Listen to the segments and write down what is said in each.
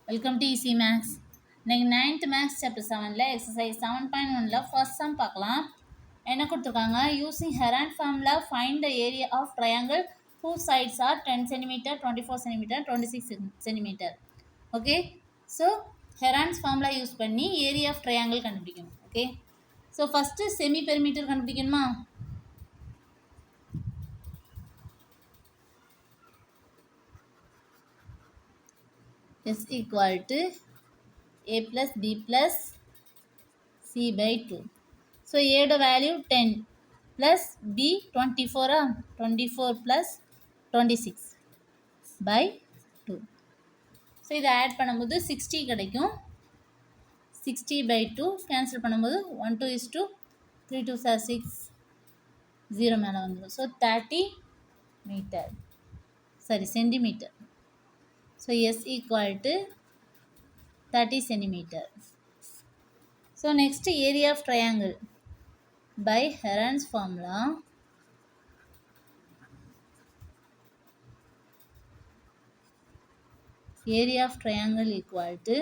Welcome to easy maths. இன்னைக்கு 9th maths chapter 7ல exercise 7.1ல ஃபர்ஸ்ட் சம் பார்க்கலாம். என்ன கொடுத்துருக்காங்க? Using Heron formula find the area of triangle whose sides are 10 cm, 24 cm, 26 cm. Okay, so Heron's formula use பண்ணி area of triangle கண்டுபிடிக்கணும். Okay, so first semi perimeter கண்டுபிடிக்கணுமா? S equal to A plus B plus C by 2. So A the value 10 plus B 24 24 plus 26 by 2. So இதை add பண்ணும்போது 60 கிடைக்கும். 60 by 2 cancel பண்ணும்போது 1 2 is 2 3 2 are 6 0 மேலே வந்துடும். So 30 metre, sorry centimetre. So S equal to 30 centimeter. So next area of triangle by Heron's formula. Area of triangle equal to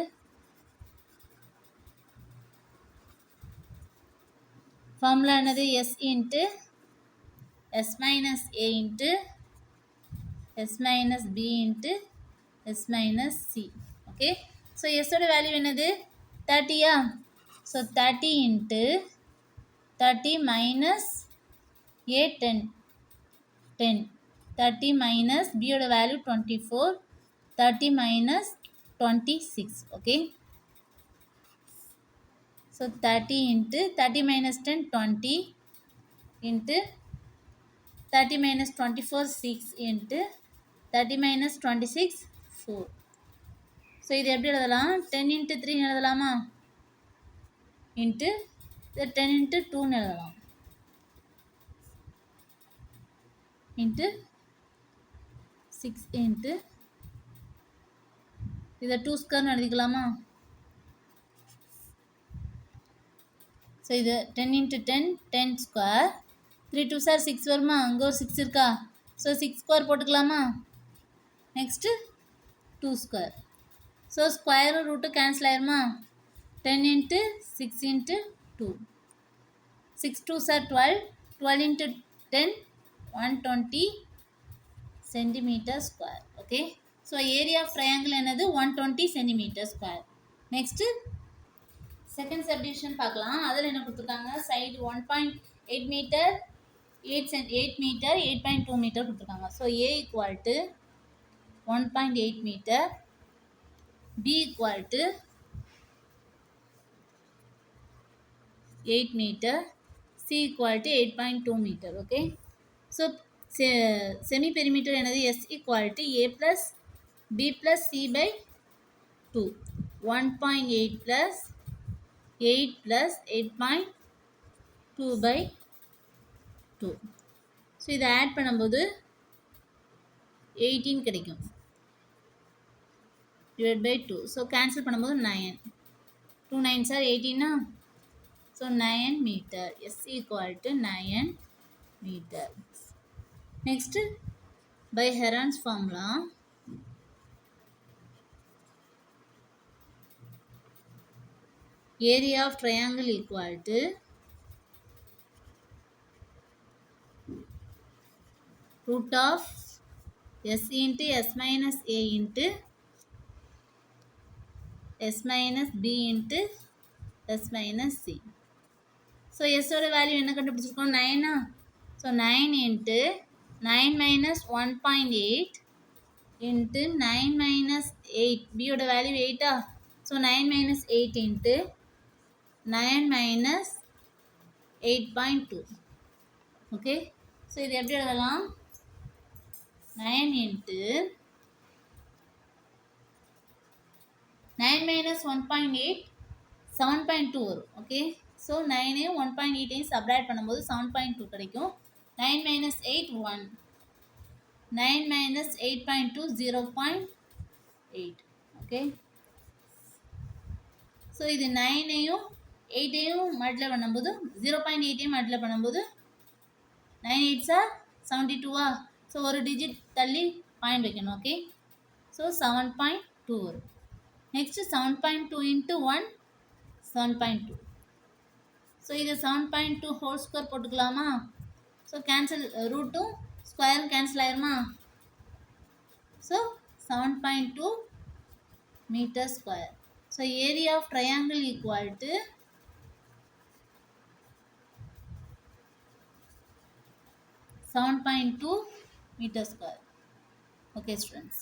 formula another S into S minus A into S minus B into S minus C. Okay, so S oda value என்னது 30 ஆ? So 30 into 30 minus A 10 10 30 minus B oda value 24 30 minus 26. Okay, so 30 into 30 minus 10 20 into 30 minus 24 6 into 30 minus 26 4. So இது எப்படி எழுதலாம்? 10 into 3 எழுதலாமா? Into 10 into 2 எழுதலாம். Into 6 into இதை 2 ஸ்கொயர்னு எழுதிக்கலாமா? So இது 10 into 10 10 square 3 2 sir 6 வருமா? அங்கே ஒரு 6 இருக்கா? ஸோ 6 ஸ்கொயர் போட்டுக்கலாமா? Next 2 square. ஸோ ஸ்கொயரும் ரூட்டு கேன்சல் ஆயிருமா? 10 into 6 into 2 6 2 sir 12 12 into 10 120 centimeter square. Okay, so area of triangle என்னது 120 centimeter square. Next second subdivision பார்க்கலாம். அதில் என்ன கொடுத்துருக்காங்க? சைடு 1.8 மீட்டர் 8 மீட்டர் 8.2 மீட்டர் கொடுத்துருக்காங்க. So A equal to 1.8 metre, B equal to 8 metre, C equal to 8.2 metre. Okay, so semi perimeter என்னது? S equal to A plus B plus C by 2 1.8 plus 8 plus 8.2 by 2. So இதை add பண்ணும்போது 18 கிடைக்கும் divided by 2. So cancel பண்ணும்போது 9 2 9s are 18. So 9 metre. S equal to 9 metre. Next by Heron's formula area of triangle equal to root of S into S minus A into S minus B into S minus C. So S oda value என்ன கண்டுபிடிச்சிருக்கோம்? 9. So 9 into 9 minus 1.8 into 9 minus 8. B oda value 8. So 9 minus 8 into 9 minus 8.2. Okay, so இது எப்படி எழுதலாம்? 9 into 9 minus 1.8 7.2 வரும். Okay, so 9 1.8 subtract பண்ணும்போது 7.2 கிடைக்கும். 9 minus 8 1 9 minus 8.2 0.8. Okay, so இது 9ஐயும் 8ஐயும் multiply பண்ணும்போது 0.8ஐயும் மல்டிப்ளை பண்ணும்போது 9 8s are 72. ஸோ ஒரு டிஜிட் தள்ளி பாயிண்ட் வைக்கணும். ஓகே, ஸோ 7.2 வரும். Next 7.2 into 1 7.2. ஸோ இது 7.2 ஹோல் ஸ்கொயர் போட்டுக்கலாமா? ஸோ கேன்சல் ரூட் 2 ஸ்கொயரும் கேன்சல் ஆயிருமா? So 7.2 meter square. So area of triangle equal to 7.2 meter square. Okay students.